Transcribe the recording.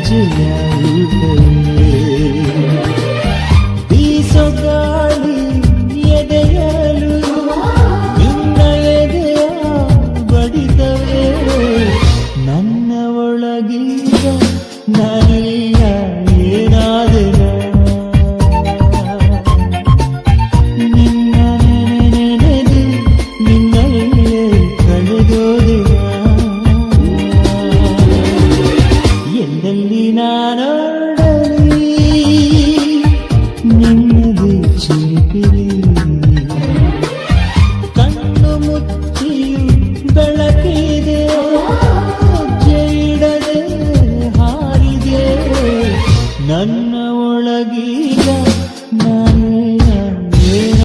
ಸಂಜೆಯಾಗುತ್ತವೆ ಬೀಸೋ ಗಾಳಿ ಎದೆಯಲು ನಿನ್ನ ಎದೆಯ ಬಡಿತವೆ ನನ್ನ ಒಳಗೀಗ ನಾನಿಲ್ಲ ಏನಾದೆನ ನಿನ್ನ ನೆನೆದು ನಿನ್ನಲ್ಲೇ ಕಳೆದೋದೆನ ಎಲ್ಲೆಲ್ಲಿ ನಾನೋಡಲಿ ನಿನ್ನದೇ ಚಿಲಿಪಿಲಿ ಕಣ್ಣು ಮುಚ್ಚಿಯು ಬೆಳಕಿದೆ ಜೈಡದೆ ಹಾರಿದೆ ನನ್ನ ಒಳಗೀಗ ನಾನು